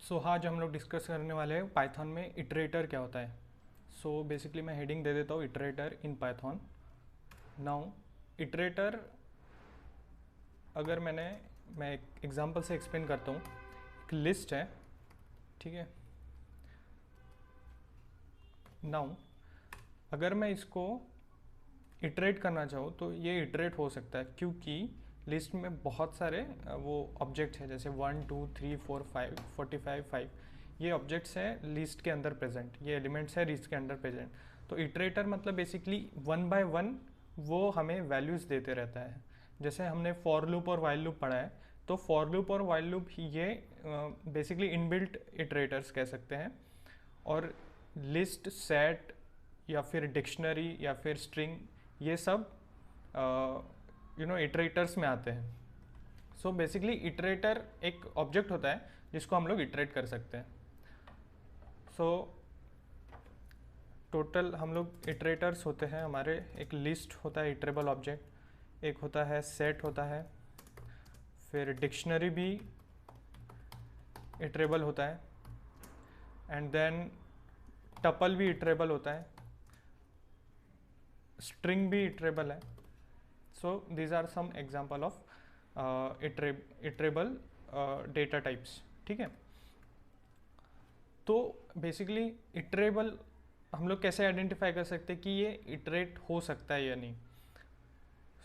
सो आज हम लोग डिस्कस करने वाले हैं पाइथन में इटरेटर क्या होता है। सो बेसिकली मैं हेडिंग दे देता हूँ iterator in Python. Now iterator, अगर मैं एक एग्जांपल से एक्सप्लेन करता हूँ। एक लिस्ट है, ठीक है। नाउ अगर मैं इसको इटरेट करना चाहूँ तो ये इटरेट हो सकता है, क्योंकि लिस्ट में बहुत सारे वो ऑब्जेक्ट है, जैसे 1 2 3 4 5 45 5 ये ऑब्जेक्ट्स हैं लिस्ट के अंदर प्रेजेंट, ये एलिमेंट्स है लिस्ट के अंदर प्रेजेंट। तो इटरेटर मतलब बेसिकली वन बाय वन वो हमें वैल्यूज़ देते रहता है। जैसे हमने फॉर लूप और वाइल लूप पढ़ा है, तो फॉर लूप और वाइल लूप ये बेसिकली इनबिल्ट इटरेटर्स कह सकते हैं। और लिस्ट, सेट या फिर डिक्शनरी या फिर स्ट्रिंग, ये सब इटरेटर्स में आते हैं। सो बेसिकली इटरेटर एक ऑब्जेक्ट होता है जिसको हम लोग इटरेट कर सकते हैं। सो टोटल हम लोग इटरेटर्स होते हैं हमारे, एक लिस्ट होता है इटरेबल ऑब्जेक्ट, एक होता है सेट होता है, फिर डिक्शनरी भी इटरेबल होता है, एंड देन टपल भी इटरेबल होता है, स्ट्रिंग भी इटरेबल है। So these are some example of iterable data types, ठीक है। तो बेसिकली इटरेबल हम लोग कैसे आइडेंटिफाई कर सकते हैं कि ये इटरेट हो सकता है या नहीं।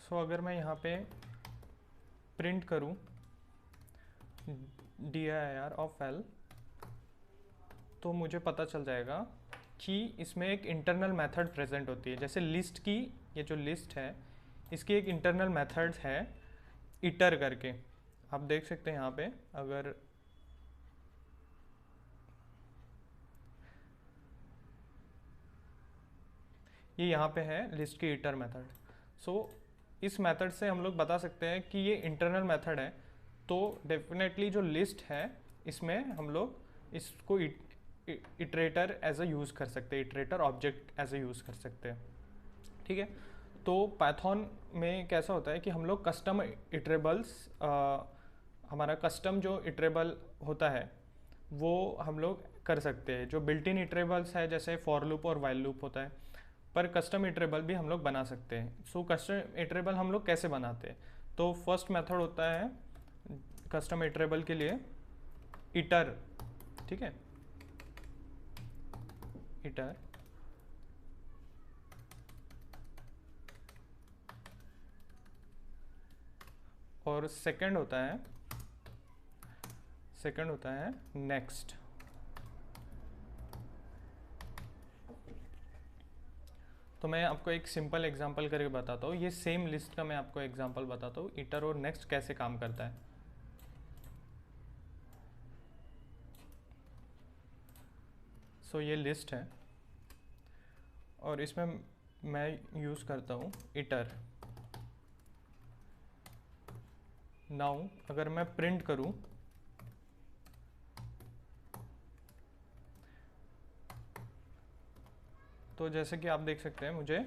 सो अगर मैं यहाँ पे प्रिंट करूँ dir ऑफ l, तो मुझे पता चल जाएगा कि इसमें एक इंटरनल मेथड प्रेजेंट होती है। जैसे लिस्ट की, ये जो लिस्ट है इसकी एक इंटरनल मेथड है इटर करके, आप देख सकते हैं यहाँ पे। अगर ये यहाँ पे है लिस्ट की इटर मेथड। सो इस मेथड से हम लोग बता सकते हैं कि ये इंटरनल मेथड है, तो डेफिनेटली जो लिस्ट है इसमें हम लोग इसको इटरेटर एज अ यूज़ कर सकते हैं, iterator object as a use कर सकते हैं, ठीक है। तो पाइथन में कैसा होता है कि हम लोग कस्टम इटरेबल्स, हमारा कस्टम जो इटरेबल होता है वो हम लोग कर सकते हैं। जो बिल्ट इन इटरेबल्स है जैसे फॉर लूप और वाइल लूप होता है, पर कस्टम इटरेबल भी हम लोग बना सकते हैं। सो कस्टम इटरेबल हम लोग कैसे बनाते हैं, तो फर्स्ट मेथड होता है कस्टम इटरेबल के लिए इटर, ठीक है, इटर। और सेकंड होता है नेक्स्ट। तो मैं आपको एक सिंपल एग्जांपल करके बताता हूँ, ये सेम लिस्ट का मैं आपको एग्जांपल बताता हूँ इटर और नेक्स्ट कैसे काम करता है। सो ये लिस्ट है और इसमें मैं यूज़ करता हूँ इटर। नाउ अगर मैं प्रिंट करूँ तो जैसे कि आप देख सकते हैं, मुझे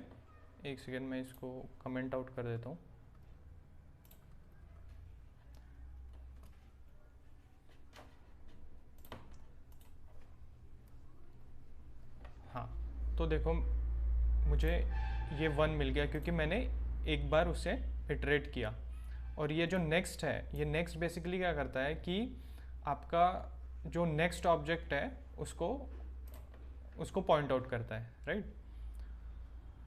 एक सेकेंड में इसको कमेंट आउट कर देता हूँ। हाँ, तो देखो मुझे ये 1 मिल गया क्योंकि मैंने एक बार उसे इटरेट किया। और ये जो नेक्स्ट है, ये नेक्स्ट बेसिकली क्या करता है कि आपका जो नेक्स्ट ऑब्जेक्ट है उसको पॉइंट आउट करता है, राइट।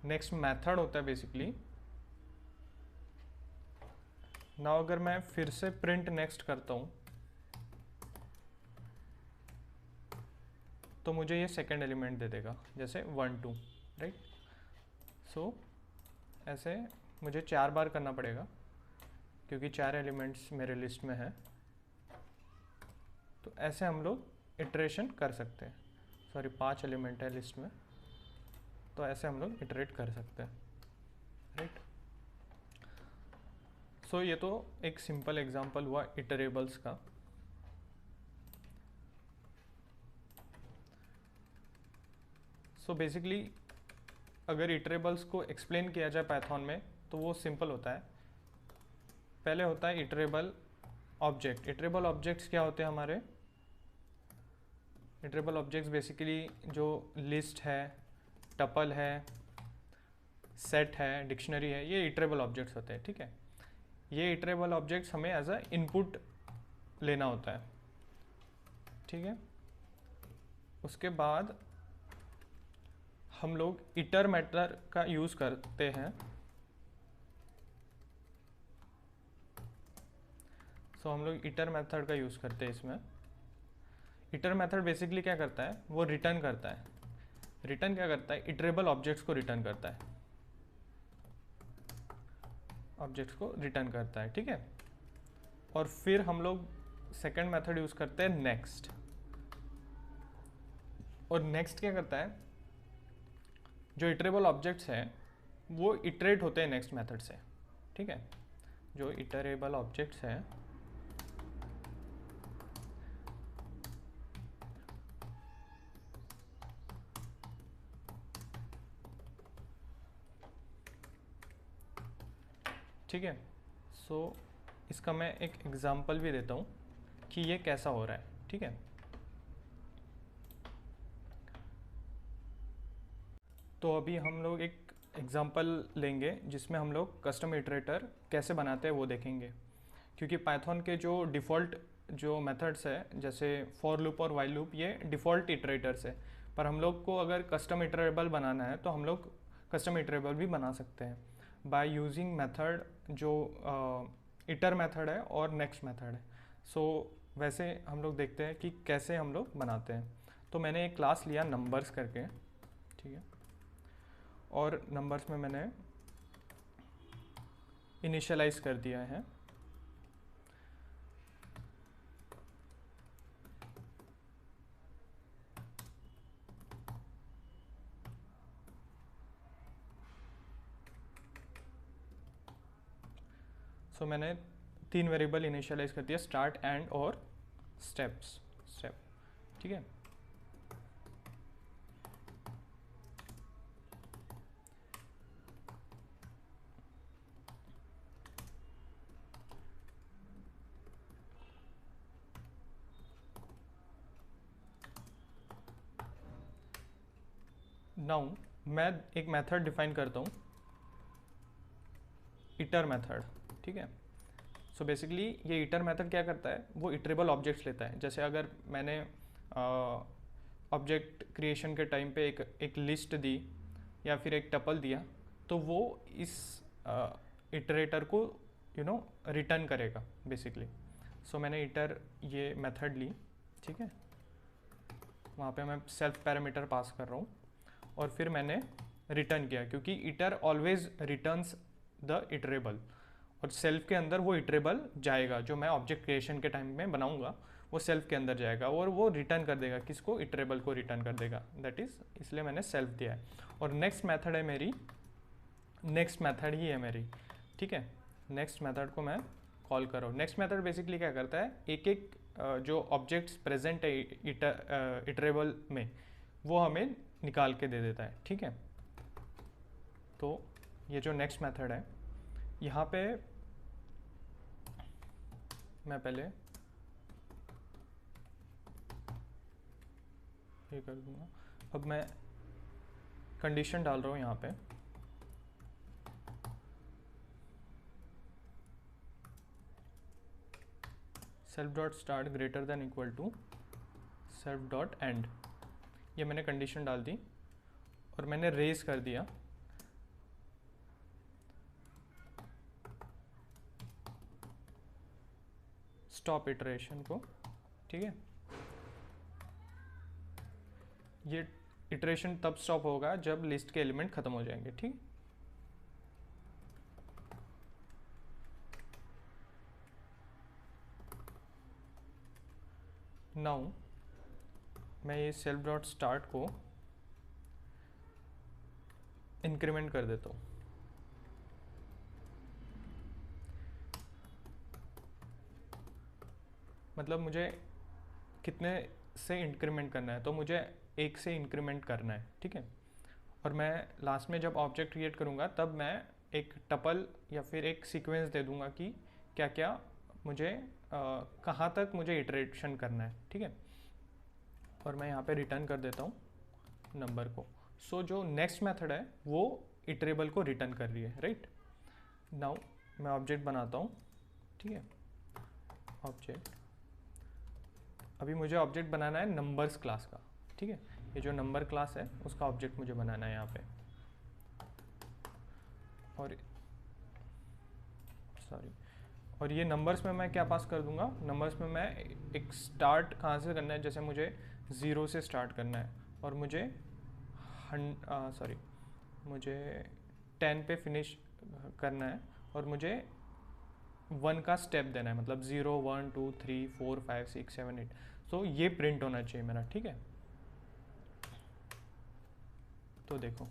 नेक्स्ट मेथड होता है बेसिकली। नाउ अगर मैं फिर से प्रिंट नेक्स्ट करता हूँ तो मुझे ये सेकंड एलिमेंट दे देगा, जैसे 1 2, राइट। सो ऐसे मुझे 4 बार करना पड़ेगा क्योंकि 4 एलिमेंट्स मेरे लिस्ट में है। तो ऐसे हम लोग इटरेशन कर सकते हैं। सॉरी, 5 एलिमेंट है लिस्ट में, तो ऐसे हम लोग इटरेट कर सकते हैं, राइट। सो ये तो एक सिंपल एग्जांपल हुआ इटरेबल्स का। सो बेसिकली अगर इटरेबल्स को एक्सप्लेन किया जाए पाइथन में तो वो सिंपल होता है। पहले होता है इटरेबल ऑब्जेक्ट। इटरेबल ऑब्जेक्ट्स क्या होते हैं हमारे, इटरेबल ऑब्जेक्ट्स बेसिकली जो लिस्ट है, टपल है, सेट है, डिक्शनरी है, ये इटरेबल ऑब्जेक्ट्स होते हैं, ठीक है। ये इटरेबल ऑब्जेक्ट्स हमें एज अ इनपुट लेना होता है, ठीक है। उसके बाद हम लोग इटर मेथड का यूज़ करते हैं। सो हम लोग इटर मेथड का यूज़ करते हैं इसमें। इटर मेथड बेसिकली क्या करता है, वो रिटर्न करता है। रिटर्न क्या करता है, इटरेबल ऑब्जेक्ट्स को रिटर्न करता है, ऑब्जेक्ट्स को रिटर्न करता है, ठीक है। और फिर हम लोग सेकंड मेथड यूज़ करते हैं नेक्स्ट। और नेक्स्ट क्या करता है, जो इटरेबल ऑब्जेक्ट्स हैं वो इटरेट होते हैं नेक्स्ट मेथड से, ठीक है। जो इटरेबल ऑब्जेक्ट्स हैं ठीक है। सो इसका मैं एक एग्जांपल भी देता हूँ कि ये कैसा हो रहा है, ठीक है। तो अभी हम लोग एक एग्जांपल लेंगे जिसमें हम लोग कस्टम इटरेटर कैसे बनाते हैं वो देखेंगे। क्योंकि पाइथन के जो डिफ़ॉल्ट जो मेथड्स है, जैसे फॉर लूप और वाइल लूप, ये डिफ़ॉल्ट इटरेटर्स है। पर हम लोग को अगर कस्टम इटरेबल बनाना है तो हम लोग कस्टम इटरेबल भी बना सकते हैं बाय यूजिंग मेथड जो इटर मेथड है और नेक्स्ट मेथड है। सो वैसे हम लोग देखते हैं कि कैसे हम लोग बनाते हैं। तो मैंने एक क्लास लिया नंबर्स करके, ठीक है। और नंबर्स में मैंने इनिशियलाइज कर दिया है। सो मैंने 3 वेरिएबल इनिशियलाइज कर दिया, स्टार्ट, एंड और स्टेप, ठीक है। नाउ मैं एक मेथड डिफाइन करता हूँ, इटर मेथड, ठीक है। सो बेसिकली ये इटर मेथड क्या करता है, वो इटरेबल ऑब्जेक्ट्स लेता है। जैसे अगर मैंने ऑब्जेक्ट क्रिएशन के टाइम पे एक लिस्ट दी या फिर एक टपल दिया, तो वो इस इटरेटर को रिटर्न करेगा बेसिकली। सो मैंने इटर ये मेथड ली, ठीक है। वहाँ पे मैं सेल्फ पैरामीटर पास कर रहा हूँ और फिर मैंने रिटर्न किया, क्योंकि hitter always returns the iterable, और सेल्फ के अंदर वो इटरेबल जाएगा जो मैं ऑब्जेक्ट क्रिएशन के टाइम में बनाऊंगा, वो सेल्फ के अंदर जाएगा और वो रिटर्न कर देगा, किसको, इटरेबल को रिटर्न कर देगा। दैट इज़, इसलिए मैंने सेल्फ दिया है। और नेक्स्ट मेथड है मेरी, नेक्स्ट मेथड ही है मेरी, ठीक है। नेक्स्ट मेथड को मैं कॉल करो। नेक्स्ट मेथड बेसिकली क्या करता है, एक एक जो ऑब्जेक्ट्स प्रेजेंट है इटरेबल में, वो हमें निकाल के दे देता है, ठीक है। तो ये जो नेक्स्ट मेथड है, यहाँ पे मैं पहले ये कर दूंगा। अब मैं कंडीशन डाल रहा हूँ यहाँ पे, self dot start greater than equal to self dot end. ये मैंने कंडीशन डाल दी और मैंने रेज कर दिया स्टॉप इटरेशन को, ठीक है। ये इटरेशन तब स्टॉप होगा जब लिस्ट के एलिमेंट खत्म हो जाएंगे, ठीक। नाउ मैं ये सेल्फ डॉट स्टार्ट को इंक्रीमेंट कर देता हूँ। मतलब मुझे कितने से इंक्रीमेंट करना है, तो मुझे 1 से इंक्रीमेंट करना है, ठीक है। और मैं लास्ट में जब ऑब्जेक्ट क्रिएट करूँगा तब मैं एक टपल या फिर एक सीक्वेंस दे दूँगा कि क्या क्या मुझे कहाँ तक मुझे इटरेशन करना है, ठीक है। और मैं यहाँ पे रिटर्न कर देता हूँ नंबर को। सो जो नेक्स्ट मेथड है वो इटरेबल को रिटर्न कर रही है, राइट। नाउ मैं ऑब्जेक्ट बनाता हूँ, ठीक है। ऑब्जेक्ट, अभी मुझे ऑब्जेक्ट बनाना है नंबर्स क्लास का, ठीक है। ये जो नंबर क्लास है उसका ऑब्जेक्ट मुझे बनाना है यहाँ पे। और ये नंबर्स में मैं क्या पास कर दूंगा, नंबर्स में मैं एक स्टार्ट कहाँ से करना है, जैसे मुझे 0 से स्टार्ट करना है और मुझे मुझे 10 पे फिनिश करना है और मुझे 1 का स्टेप देना है, मतलब 0 1 2 3 4 5 6 7 8। सो ये प्रिंट होना चाहिए मेरा, ठीक है। तो देखो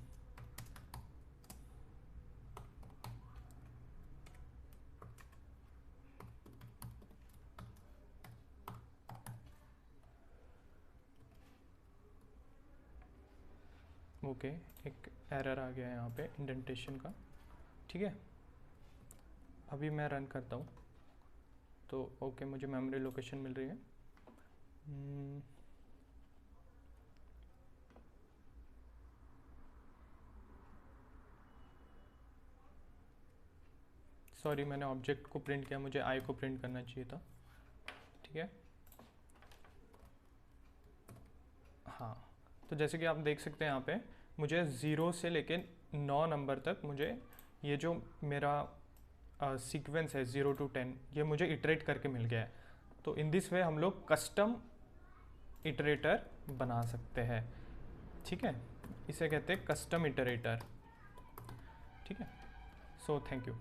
ओके, एक एरर आ गया है यहाँ पे इंडेंटेशन का, ठीक है। अभी मैं रन करता हूँ तो ओके, मुझे मेमोरी लोकेशन मिल रही है। सॉरी, मैंने ऑब्जेक्ट को प्रिंट किया, मुझे आई को प्रिंट करना चाहिए था, ठीक है। हाँ, तो जैसे कि आप देख सकते हैं यहाँ पे मुझे 0 से लेके 9 नंबर तक मुझे ये जो मेरा सीक्वेंस है 0 to 10, ये मुझे इटरेट करके मिल गया है। तो इन दिस वे हम लोग कस्टम इटरेटर बना सकते हैं, ठीक है। इसे कहते हैं कस्टम इटरेटर, ठीक है। So thank you.